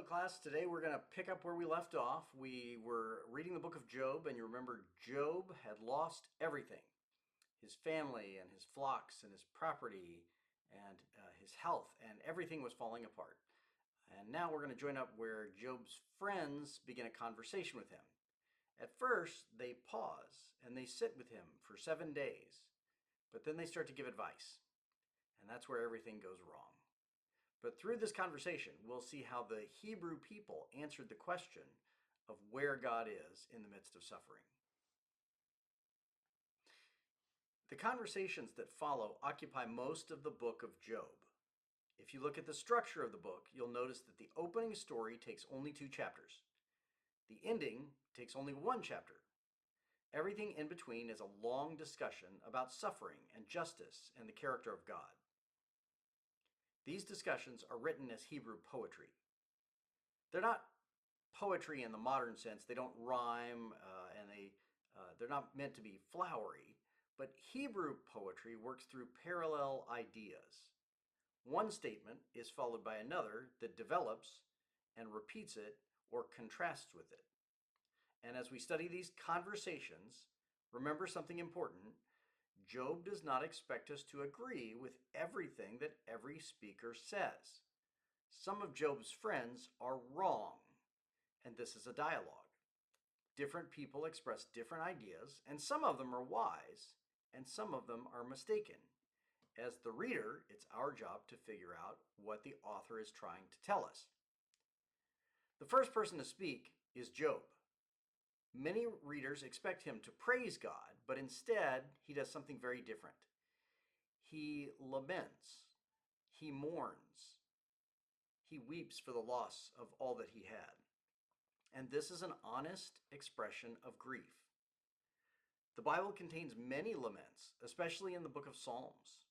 class. Today we're going to pick up where we left off. We were reading the book of Job, and you remember Job had lost everything, his family and his flocks and his property and his health, and everything was falling apart. And now we're going to join up where Job's friends begin a conversation with him. At first, they pause and they sit with him for 7 days, but then they start to give advice, and that's where everything goes wrong. But through this conversation, we'll see how the Hebrew people answered the question of where God is in the midst of suffering. The conversations that follow occupy most of the book of Job. If you look at the structure of the book, you'll notice that the opening story takes only 2 chapters. The ending takes only 1 chapter. Everything in between is a long discussion about suffering and justice and the character of God. These discussions are written as Hebrew poetry. They're not poetry in the modern sense. They don't rhyme and they're not meant to be flowery, but Hebrew poetry works through parallel ideas. One statement is followed by another that develops and repeats it or contrasts with it. And as we study these conversations, remember something important. Job does not expect us to agree with everything that every speaker says. Some of Job's friends are wrong, and this is a dialogue. Different people express different ideas, and some of them are wise, and some of them are mistaken. As the reader, it's our job to figure out what the author is trying to tell us. The first person to speak is Job. Many readers expect him to praise God, but instead he does something very different. He laments, he mourns, he weeps for the loss of all that he had. And this is an honest expression of grief. The Bible contains many laments, especially in the book of Psalms.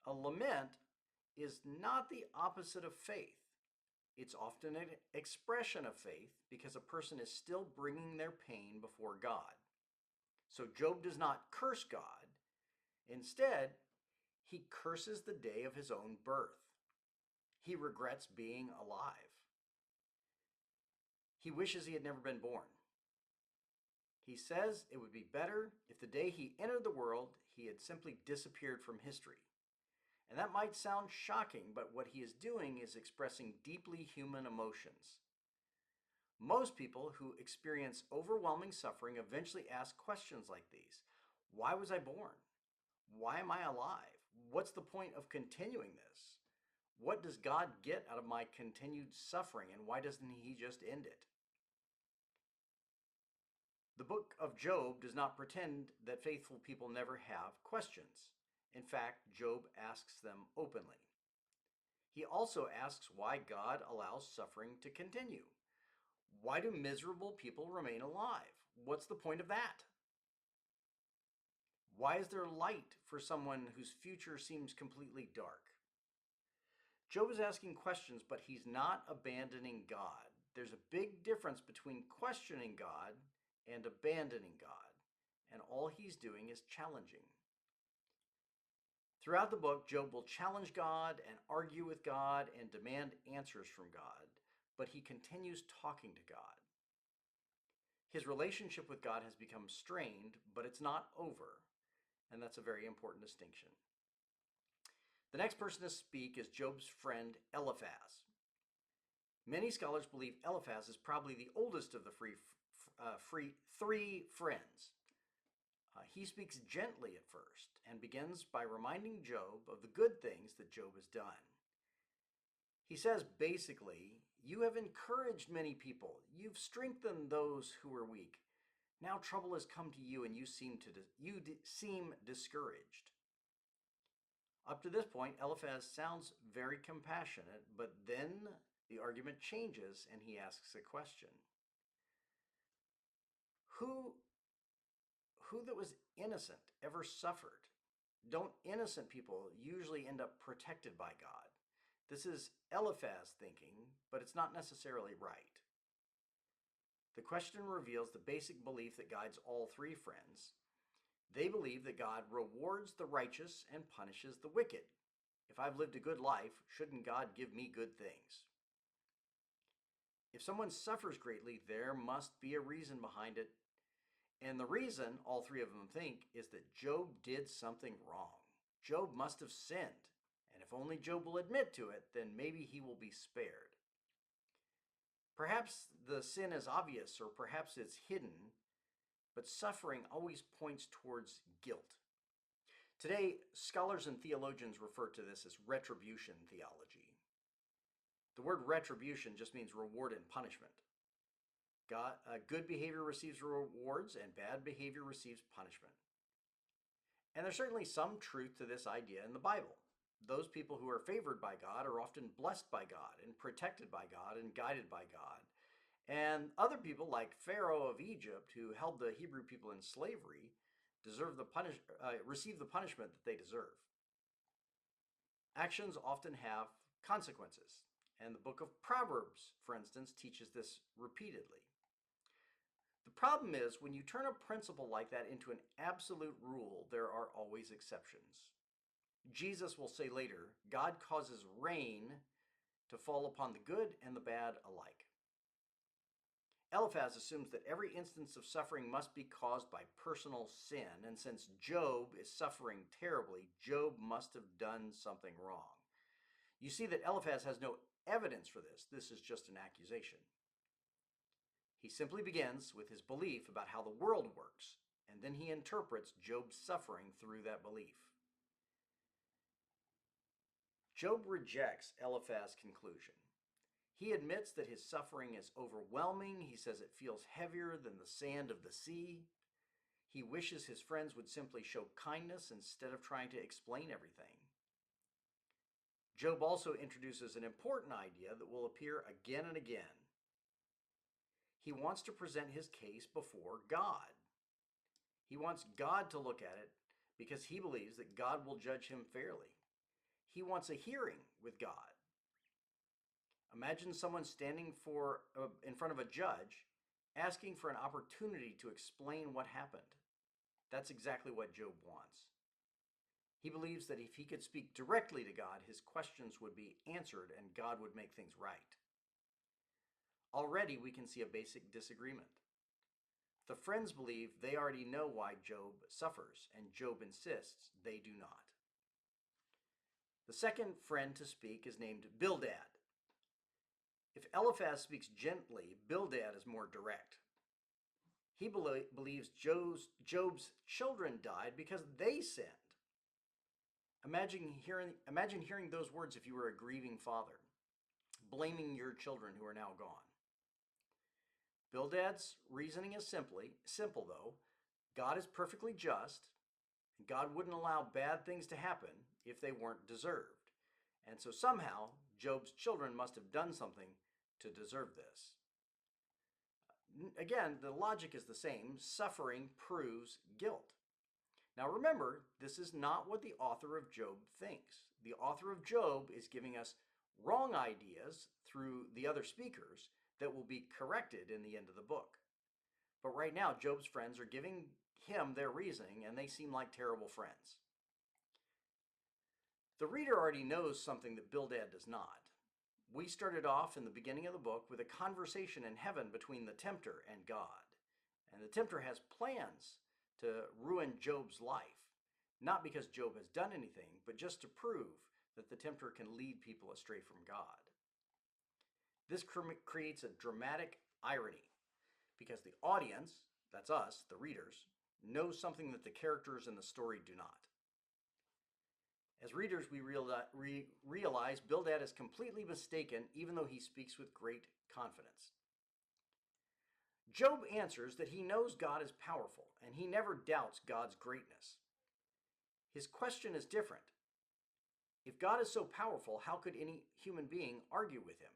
A lament is not the opposite of faith. It's often an expression of faith because a person is still bringing their pain before God. So Job does not curse God. Instead, he curses the day of his own birth. He regrets being alive. He wishes he had never been born. He says it would be better if the day he entered the world, he had simply disappeared from history. And that might sound shocking, but what he is doing is expressing deeply human emotions. Most people who experience overwhelming suffering eventually ask questions like these. Why was I born? Why am I alive? What's the point of continuing this? What does God get out of my continued suffering, and why doesn't he just end it? The book of Job does not pretend that faithful people never have questions. In fact, Job asks them openly. He also asks why God allows suffering to continue. Why do miserable people remain alive? What's the point of that? Why is there light for someone whose future seems completely dark? Job is asking questions, but he's not abandoning God. There's a big difference between questioning God and abandoning God, and all he's doing is challenging. Throughout the book, Job will challenge God and argue with God and demand answers from God, but he continues talking to God. His relationship with God has become strained, but it's not over, and that's a very important distinction. The next person to speak is Job's friend Eliphaz. Many scholars believe Eliphaz is probably the oldest of the three friends. He speaks gently at first and begins by reminding Job of the good things that Job has done. He says basically, you have encouraged many people. You've strengthened those who were weak. Now trouble has come to you and you seem discouraged. Up to this point, Eliphaz sounds very compassionate, but then the argument changes and he asks a question. Who that was innocent ever suffered? Don't innocent people usually end up protected by God? This is Eliphaz thinking, but it's not necessarily right. The question reveals the basic belief that guides all 3 friends. They believe that God rewards the righteous and punishes the wicked. If I've lived a good life, shouldn't God give me good things? If someone suffers greatly, there must be a reason behind it. And the reason, all three of them think, is that Job did something wrong. Job must have sinned. And if only Job will admit to it, then maybe he will be spared. Perhaps the sin is obvious, or perhaps it's hidden, but suffering always points towards guilt. Today, scholars and theologians refer to this as retribution theology. The word retribution just means reward and punishment. Good behavior receives rewards, and bad behavior receives punishment. And there's certainly some truth to this idea in the Bible. Those people who are favored by God are often blessed by God and protected by God and guided by God. And other people, like Pharaoh of Egypt, who held the Hebrew people in slavery, receive the punishment that they deserve. Actions often have consequences, and the book of Proverbs, for instance, teaches this repeatedly. The problem is, when you turn a principle like that into an absolute rule, there are always exceptions. Jesus will say later, God causes rain to fall upon the good and the bad alike. Eliphaz assumes that every instance of suffering must be caused by personal sin, and since Job is suffering terribly, Job must have done something wrong. You see that Eliphaz has no evidence for this. This is just an accusation. He simply begins with his belief about how the world works, and then he interprets Job's suffering through that belief. Job rejects Eliphaz's conclusion. He admits that his suffering is overwhelming. He says it feels heavier than the sand of the sea. He wishes his friends would simply show kindness instead of trying to explain everything. Job also introduces an important idea that will appear again and again. He wants to present his case before God. He wants God to look at it because he believes that God will judge him fairly. He wants a hearing with God. Imagine someone standing in front of a judge asking for an opportunity to explain what happened. That's exactly what Job wants. He believes that if he could speak directly to God, his questions would be answered and God would make things right. Already we can see a basic disagreement. The friends believe they already know why Job suffers, and Job insists they do not. The second friend to speak is named Bildad. If Eliphaz speaks gently, Bildad is more direct. He believes Job's children died because they sinned. Imagine hearing those words if you were a grieving father, blaming your children who are now gone. Bildad's reasoning is simple though. God is perfectly just. God wouldn't allow bad things to happen if they weren't deserved. And so somehow Job's children must have done something to deserve this. Again, the logic is the same. Suffering proves guilt. Now remember, this is not what the author of Job thinks. The author of Job is giving us wrong ideas through the other speakers that will be corrected in the end of the book. But right now, Job's friends are giving him their reasoning, and they seem like terrible friends. The reader already knows something that Bildad does not. We started off in the beginning of the book with a conversation in heaven between the tempter and God. And the tempter has plans to ruin Job's life, not because Job has done anything, but just to prove that the tempter can lead people astray from God. This creates a dramatic irony because the audience, that's us, the readers, knows something that the characters in the story do not. As readers, we realize Bildad is completely mistaken, even though he speaks with great confidence. Job answers that he knows God is powerful, and he never doubts God's greatness. His question is different. If God is so powerful, how could any human being argue with him?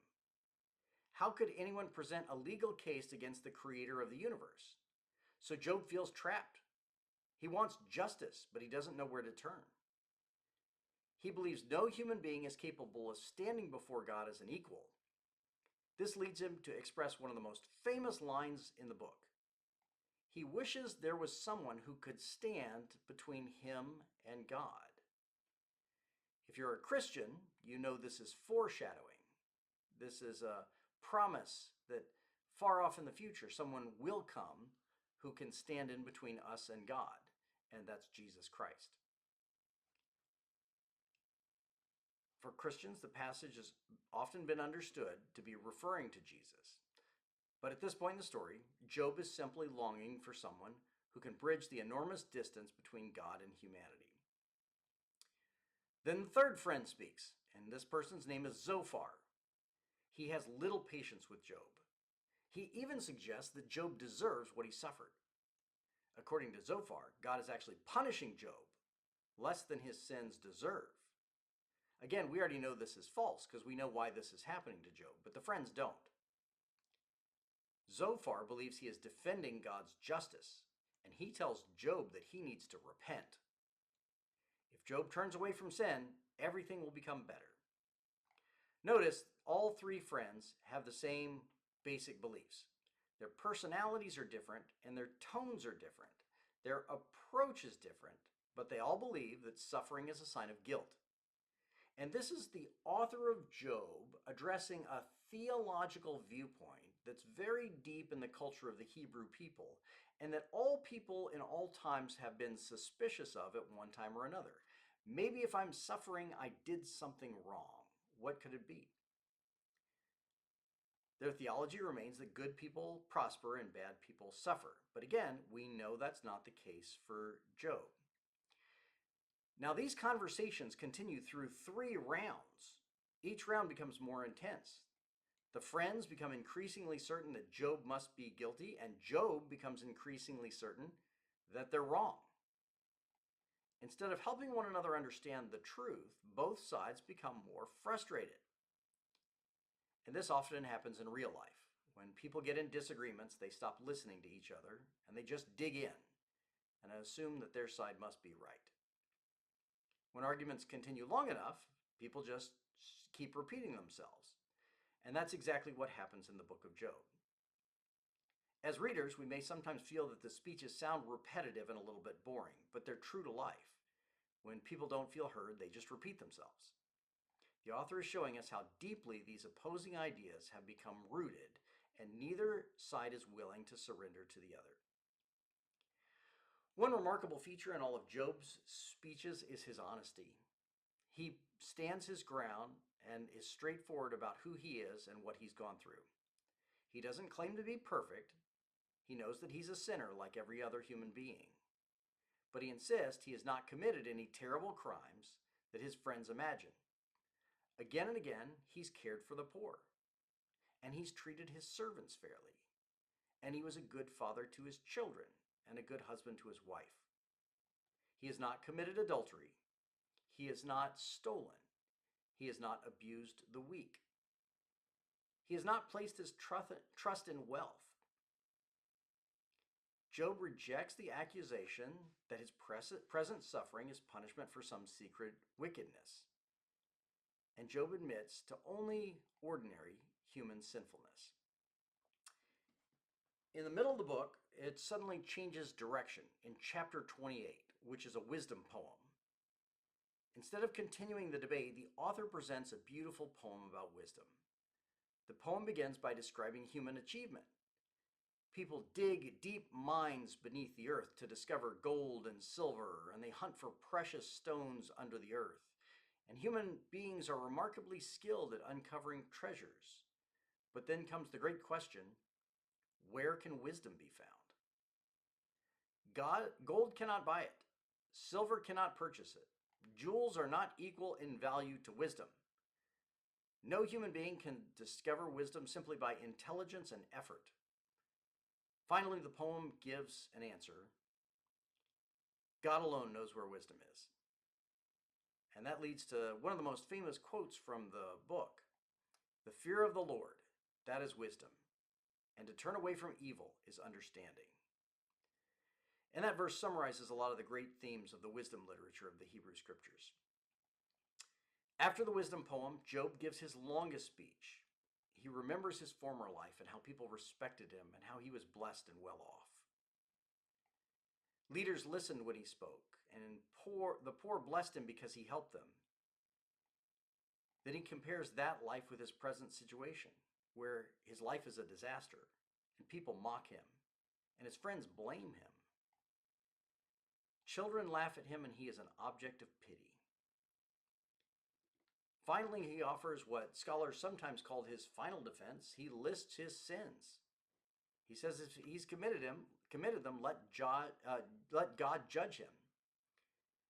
How could anyone present a legal case against the creator of the universe? So Job feels trapped. He wants justice, but he doesn't know where to turn. He believes no human being is capable of standing before God as an equal. This leads him to express one of the most famous lines in the book. He wishes there was someone who could stand between him and God. If you're a Christian, you know this is foreshadowing. This is a promise that far off in the future someone will come who can stand in between us and God, and that's Jesus Christ. For Christians, the passage has often been understood to be referring to Jesus. But at this point in the story, Job is simply longing for someone who can bridge the enormous distance between God and humanity. Then the third friend speaks, and this person's name is Zophar. He has little patience with Job. He even suggests that Job deserves what he suffered. According to Zophar, God is actually punishing Job less than his sins deserve. Again, we already know this is false because we know why this is happening to Job, but the friends don't. Zophar believes he is defending God's justice, and he tells Job that he needs to repent. If Job turns away from sin, everything will become better. Notice all three friends have the same basic beliefs. Their personalities are different and their tones are different. Their approach is different, but they all believe that suffering is a sign of guilt. And this is the author of Job addressing a theological viewpoint that's very deep in the culture of the Hebrew people, and that all people in all times have been suspicious of at one time or another. Maybe if I'm suffering, I did something wrong. What could it be? Their theology remains that good people prosper and bad people suffer. But again, we know that's not the case for Job. Now, these conversations continue through 3 rounds. Each round becomes more intense. The friends become increasingly certain that Job must be guilty, and Job becomes increasingly certain that they're wrong. Instead of helping one another understand the truth, both sides become more frustrated. And this often happens in real life. When people get in disagreements, they stop listening to each other, and they just dig in and assume that their side must be right. When arguments continue long enough, people just keep repeating themselves. And that's exactly what happens in the book of Job. As readers, we may sometimes feel that the speeches sound repetitive and a little bit boring, but they're true to life. When people don't feel heard, they just repeat themselves. The author is showing us how deeply these opposing ideas have become rooted, and neither side is willing to surrender to the other. One remarkable feature in all of Job's speeches is his honesty. He stands his ground and is straightforward about who he is and what he's gone through. He doesn't claim to be perfect. He knows that he's a sinner like every other human being. But he insists he has not committed any terrible crimes that his friends imagine. Again and again, he's cared for the poor. And he's treated his servants fairly. And he was a good father to his children and a good husband to his wife. He has not committed adultery. He has not stolen. He has not abused the weak. He has not placed his trust in wealth. Job rejects the accusation that his present suffering is punishment for some secret wickedness. And Job admits to only ordinary human sinfulness. In the middle of the book, it suddenly changes direction in chapter 28, which is a wisdom poem. Instead of continuing the debate, the author presents a beautiful poem about wisdom. The poem begins by describing human achievement. People dig deep mines beneath the earth to discover gold and silver, and they hunt for precious stones under the earth. And human beings are remarkably skilled at uncovering treasures. But then comes the great question, where can wisdom be found? Gold cannot buy it. Silver cannot purchase it. Jewels are not equal in value to wisdom. No human being can discover wisdom simply by intelligence and effort. Finally, the poem gives an answer. God alone knows where wisdom is. And that leads to one of the most famous quotes from the book. The fear of the Lord, that is wisdom. And to turn away from evil is understanding. And that verse summarizes a lot of the great themes of the wisdom literature of the Hebrew Scriptures. After the wisdom poem, Job gives his longest speech. He remembers his former life and how people respected him and how he was blessed and well off. Leaders listened when he spoke, and the poor blessed him because he helped them. Then he compares that life with his present situation. where his life is a disaster and people mock him and his friends blame him. Children laugh at him and he is an object of pity. Finally, he offers what scholars sometimes call his final defense. He lists his sins. He says if he's committed them, let God judge him.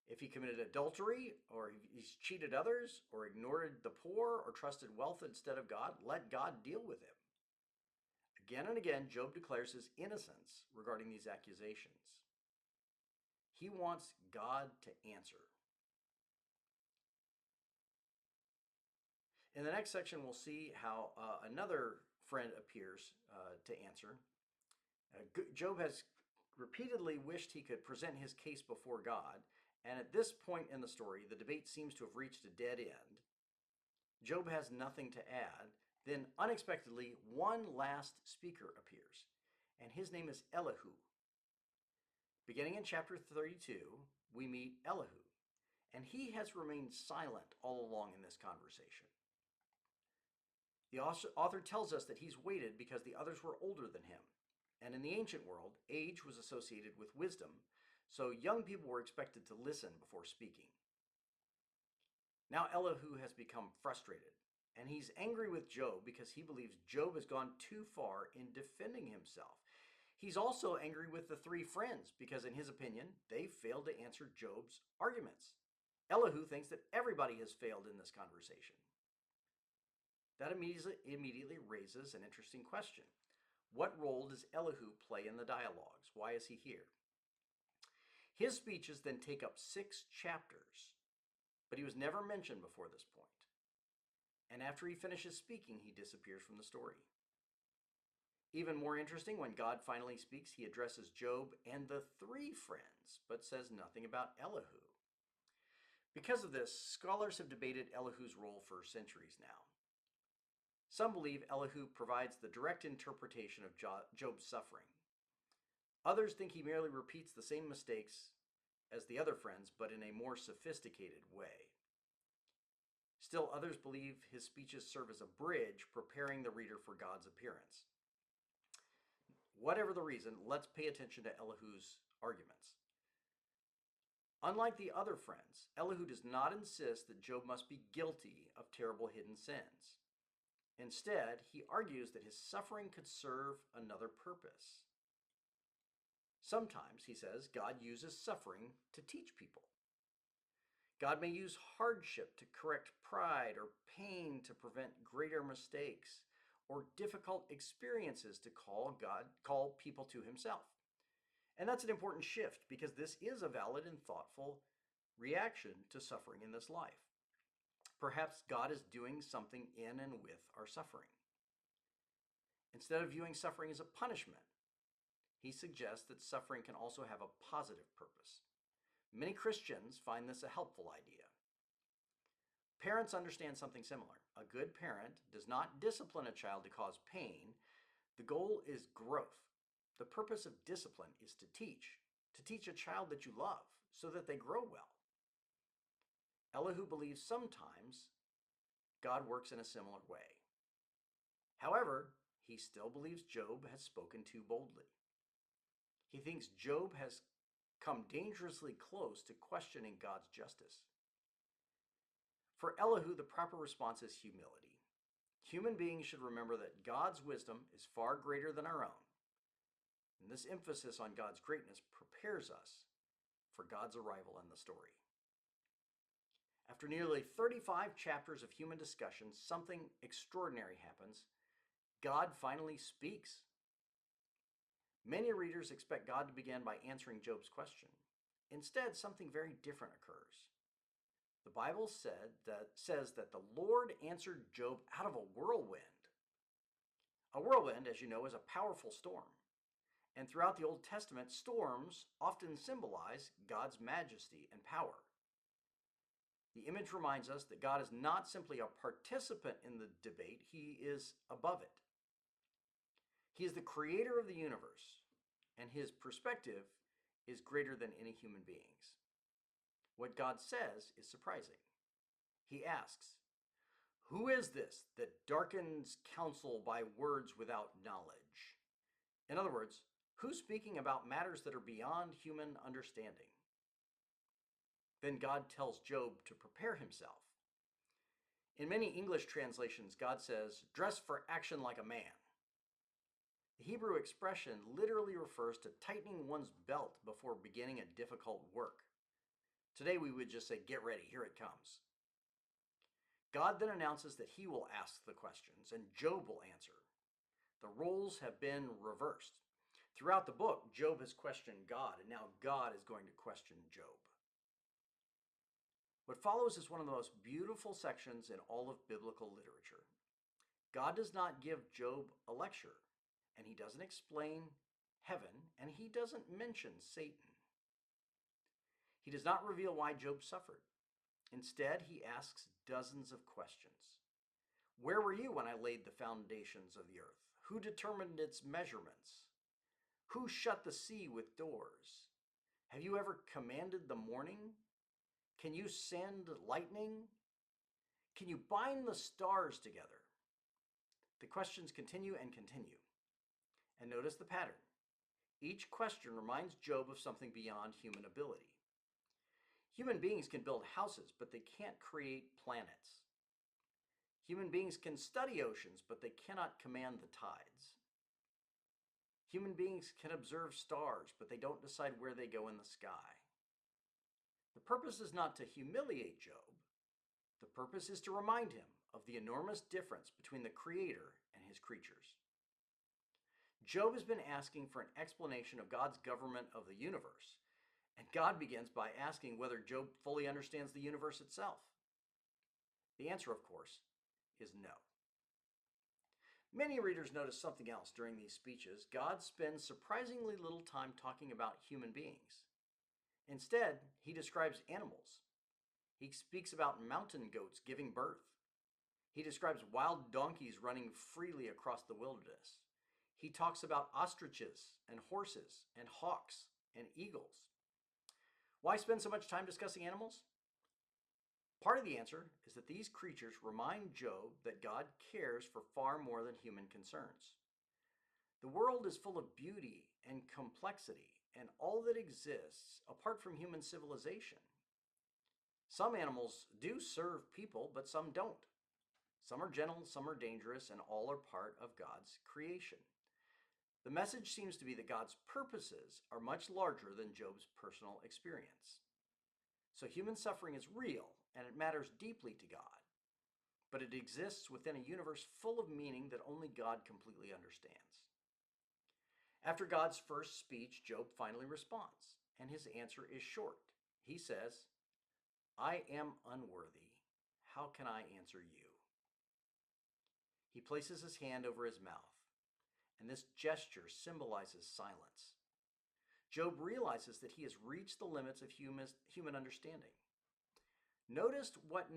If he committed adultery, or he's cheated others, or ignored the poor, or trusted wealth instead of God, let God deal with him. Again and again, Job declares his innocence regarding these accusations. He wants God to answer. In the next section, we'll see how another friend appears to answer. Job has repeatedly wished he could present his case before God, and at this point in the story, the debate seems to have reached a dead end. Job has nothing to add. Then, unexpectedly, one last speaker appears, and his name is Elihu. Beginning in chapter 32, we meet Elihu, and he has remained silent all along in this conversation. The author tells us that he's waited because the others were older than him. And in the ancient world, age was associated with wisdom, so young people were expected to listen before speaking. Now Elihu has become frustrated, and he's angry with Job because he believes Job has gone too far in defending himself. He's also angry with the three friends because, in his opinion, they failed to answer Job's arguments. Elihu thinks that everybody has failed in this conversation. That immediately raises an interesting question. What role does Elihu play in the dialogues? Why is he here? His speeches then take up 6 chapters, but he was never mentioned before this point. And after he finishes speaking, he disappears from the story. Even more interesting, when God finally speaks, he addresses Job and the 3 friends, but says nothing about Elihu. Because of this, scholars have debated Elihu's role for centuries now. Some believe Elihu provides the direct interpretation of Job's suffering. Others think he merely repeats the same mistakes as the other friends, but in a more sophisticated way. Still, others believe his speeches serve as a bridge, preparing the reader for God's appearance. Whatever the reason, let's pay attention to Elihu's arguments. Unlike the other friends, Elihu does not insist that Job must be guilty of terrible hidden sins. Instead, he argues that his suffering could serve another purpose. Sometimes, he says, God uses suffering to teach people. God may use hardship to correct pride or pain to prevent greater mistakes or difficult experiences to call people to himself. And that's an important shift because this is a valid and thoughtful reaction to suffering in this life. Perhaps God is doing something in and with our suffering. Instead of viewing suffering as a punishment, he suggests that suffering can also have a positive purpose. Many Christians find this a helpful idea. Parents understand something similar. A good parent does not discipline a child to cause pain. The goal is growth. The purpose of discipline is to teach a child that you love so that they grow well. Elihu believes sometimes God works in a similar way. However, he still believes Job has spoken too boldly. He thinks Job has come dangerously close to questioning God's justice. For Elihu, the proper response is humility. Human beings should remember that God's wisdom is far greater than our own. And this emphasis on God's greatness prepares us for God's arrival in the story. After nearly 35 chapters of human discussion, something extraordinary happens. God finally speaks. Many readers expect God to begin by answering Job's question. Instead, something very different occurs. The Bible says that the Lord answered Job out of a whirlwind. A whirlwind, as you know, is a powerful storm. And throughout the Old Testament, storms often symbolize God's majesty and power. The image reminds us that God is not simply a participant in the debate, he is above it. He is the creator of the universe, and his perspective is greater than any human being's. What God says is surprising. He asks, Who is this that darkens counsel by words without knowledge? In other words, who's speaking about matters that are beyond human understanding? Then God tells Job to prepare himself. In many English translations, God says, dress for action like a man. The Hebrew expression literally refers to tightening one's belt before beginning a difficult work. Today we would just say, get ready, here it comes. God then announces that he will ask the questions and Job will answer. The roles have been reversed. Throughout the book, Job has questioned God, and now God is going to question Job. What follows is one of the most beautiful sections in all of biblical literature. God does not give Job a lecture, and he doesn't explain heaven, and he doesn't mention Satan. He does not reveal why Job suffered. Instead, he asks dozens of questions. Where were you when I laid the foundations of the earth? Who determined its measurements? Who shut the sea with doors? Have you ever commanded the morning? Can you send lightning? Can you bind the stars together? The questions continue and continue. And notice the pattern. Each question reminds Job of something beyond human ability. Human beings can build houses, but they can't create planets. Human beings can study oceans, but they cannot command the tides. Human beings can observe stars, but they don't decide where they go in the sky. The purpose is not to humiliate Job. The purpose is to remind him of the enormous difference between the Creator and his creatures. Job has been asking for an explanation of God's government of the universe, and God begins by asking whether Job fully understands the universe itself. The answer, of course, is no. Many readers notice something else during these speeches. God spends surprisingly little time talking about human beings. Instead, he describes animals. He speaks about mountain goats giving birth. He describes wild donkeys running freely across the wilderness. He talks about ostriches and horses and hawks and eagles. Why spend so much time discussing animals? Part of the answer is that these creatures remind Job that God cares for far more than human concerns. The world is full of beauty and complexity, and all that exists apart from human civilization. Some animals do serve people, but some don't. Some are gentle, some are dangerous, and all are part of God's creation. The message seems to be that God's purposes are much larger than Job's personal experience. So human suffering is real, and it matters deeply to God. But it exists within a universe full of meaning that only God completely understands. After God's first speech, Job finally responds, and his answer is short. He says, I am unworthy. How can I answer you? He places his hand over his mouth, and this gesture symbolizes silence. Job realizes that he has reached the limits of human understanding. Notice what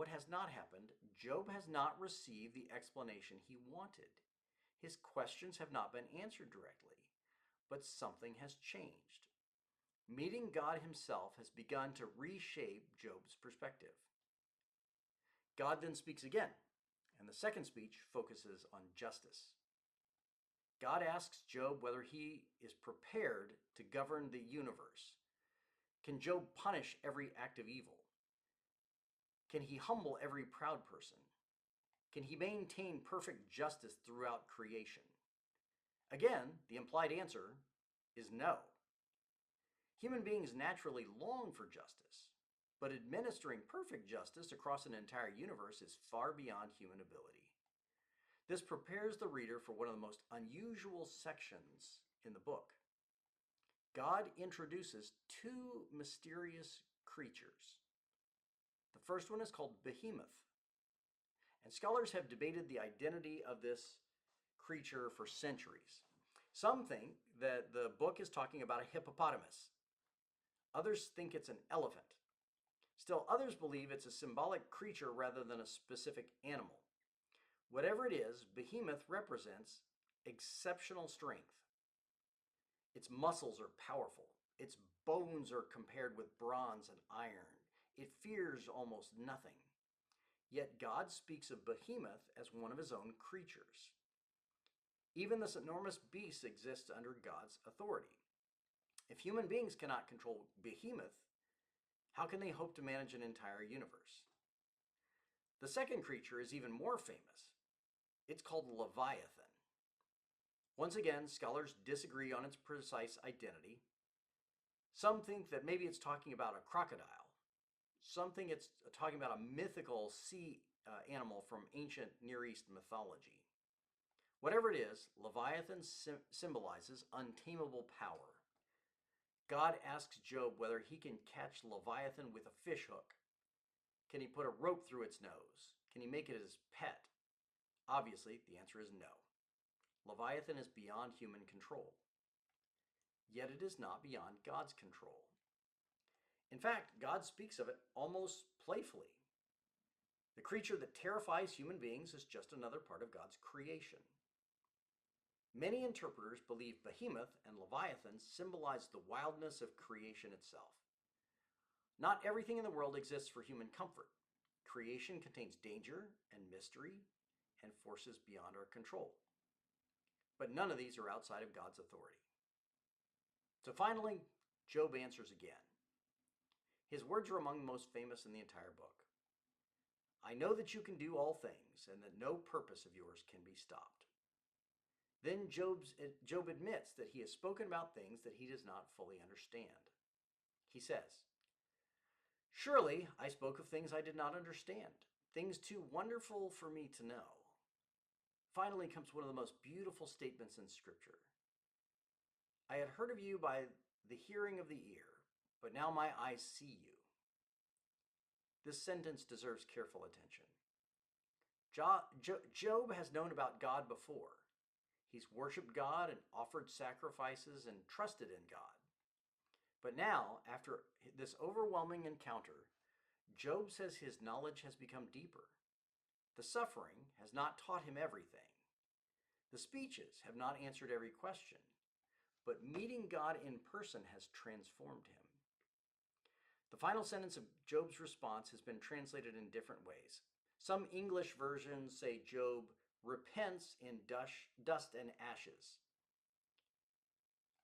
has not happened. Job has not received the explanation he wanted. His questions have not been answered directly, but something has changed. Meeting God himself has begun to reshape Job's perspective. God then speaks again, and the second speech focuses on justice. God asks Job whether he is prepared to govern the universe. Can Job punish every act of evil? Can he humble every proud person? Can he maintain perfect justice throughout creation? Again, the implied answer is no. Human beings naturally long for justice, but administering perfect justice across an entire universe is far beyond human ability. This prepares the reader for one of the most unusual sections in the book. God introduces two mysterious creatures. The first one is called Behemoth, and scholars have debated the identity of this creature for centuries. Some think that the book is talking about a hippopotamus. Others think it's an elephant. Still, others believe it's a symbolic creature rather than a specific animal. Whatever it is, Behemoth represents exceptional strength. Its muscles are powerful. Its bones are compared with bronze and iron. It fears almost nothing. Yet God speaks of Behemoth as one of his own creatures. Even this enormous beast exists under God's authority. If human beings cannot control Behemoth, how can they hope to manage an entire universe? The second creature is even more famous. It's called Leviathan. Once again, scholars disagree on its precise identity. Some think that maybe it's talking about a crocodile. Some think it's talking about a mythical sea animal from ancient Near East mythology. Whatever it is, Leviathan symbolizes untamable power. God asks Job whether he can catch Leviathan with a fish hook. Can he put a rope through its nose? Can he make it his pet? Obviously, the answer is no. Leviathan is beyond human control. Yet it is not beyond God's control. In fact, God speaks of it almost playfully. The creature that terrifies human beings is just another part of God's creation. Many interpreters believe Behemoth and Leviathan symbolize the wildness of creation itself. Not everything in the world exists for human comfort. Creation contains danger and mystery and forces beyond our control. But none of these are outside of God's authority. So finally, Job answers again. His words are among the most famous in the entire book. I know that you can do all things and that no purpose of yours can be stopped. Then Job admits that he has spoken about things that he does not fully understand. He says, surely I spoke of things I did not understand, things too wonderful for me to know. Finally comes one of the most beautiful statements in Scripture. I had heard of you by the hearing of the ear, but now my eyes see you. This sentence deserves careful attention. Job has known about God before. He's worshiped God and offered sacrifices and trusted in God. But now, after this overwhelming encounter, Job says his knowledge has become deeper. The suffering has not taught him everything. The speeches have not answered every question. But meeting God in person has transformed him. The final sentence of Job's response has been translated in different ways. Some English versions say Job repents in dust and ashes.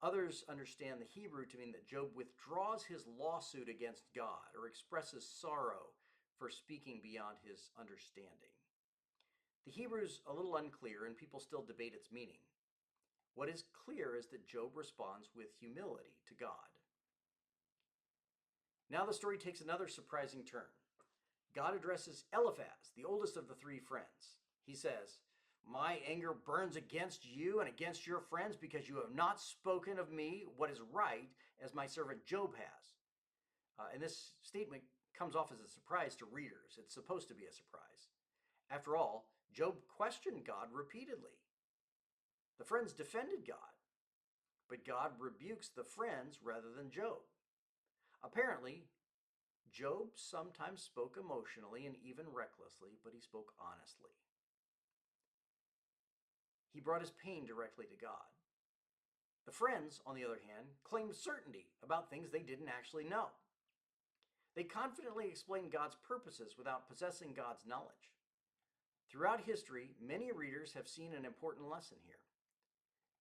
Others understand the Hebrew to mean that Job withdraws his lawsuit against God or expresses sorrow for speaking beyond his understanding. The Hebrew is a little unclear and people still debate its meaning. What is clear is that Job responds with humility to God. Now the story takes another surprising turn. God addresses Eliphaz, the oldest of the three friends. He says, my anger burns against you and against your friends because you have not spoken of me what is right as my servant Job has. And this statement comes off as a surprise to readers. It's supposed to be a surprise. After all, Job questioned God repeatedly. The friends defended God, but God rebukes the friends rather than Job. Apparently, Job sometimes spoke emotionally and even recklessly, but he spoke honestly. He brought his pain directly to God. The friends, on the other hand, claimed certainty about things they didn't actually know. They confidently explained God's purposes without possessing God's knowledge. Throughout history, many readers have seen an important lesson here.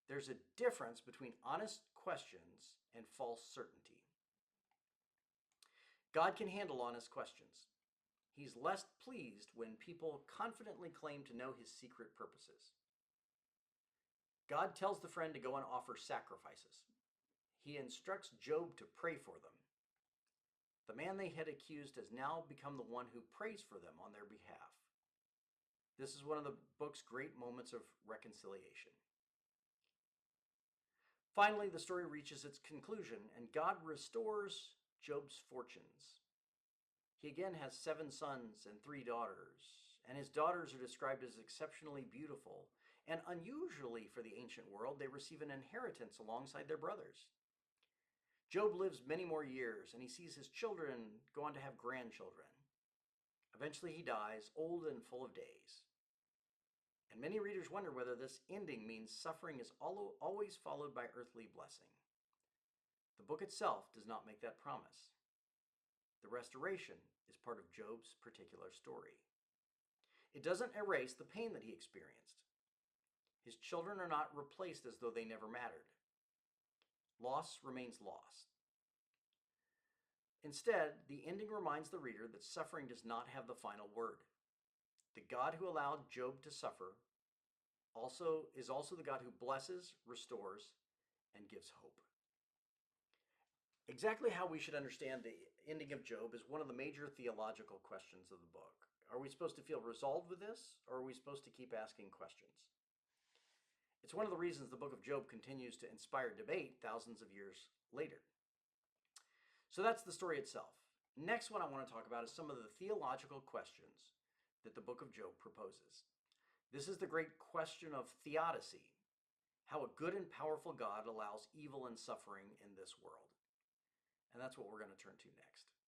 There's a difference between honest questions and false certainty. God can handle honest questions. He's less pleased when people confidently claim to know his secret purposes. God tells the friend to go and offer sacrifices. He instructs Job to pray for them. The man they had accused has now become the one who prays for them on their behalf. This is one of the book's great moments of reconciliation. Finally, the story reaches its conclusion, and God restores Job's fortunes. He again has 7 sons and 3 daughters, and his daughters are described as exceptionally beautiful, and unusually for the ancient world, they receive an inheritance alongside their brothers. Job lives many more years, and he sees his children go on to have grandchildren. Eventually he dies, old and full of days. And many readers wonder whether this ending means suffering is always followed by earthly blessing. The book itself does not make that promise. The restoration is part of Job's particular story. It doesn't erase the pain that he experienced. His children are not replaced as though they never mattered. Loss remains loss. Instead, the ending reminds the reader that suffering does not have the final word. The God who allowed Job to suffer is also the God who blesses, restores, and gives hope. Exactly how we should understand the ending of Job is one of the major theological questions of the book. Are we supposed to feel resolved with this, or are we supposed to keep asking questions? It's one of the reasons the book of Job continues to inspire debate thousands of years later. So that's the story itself. Next one I want to talk about is some of the theological questions that the book of Job proposes. This is the great question of theodicy, how a good and powerful God allows evil and suffering in this world. And that's what we're going to turn to next.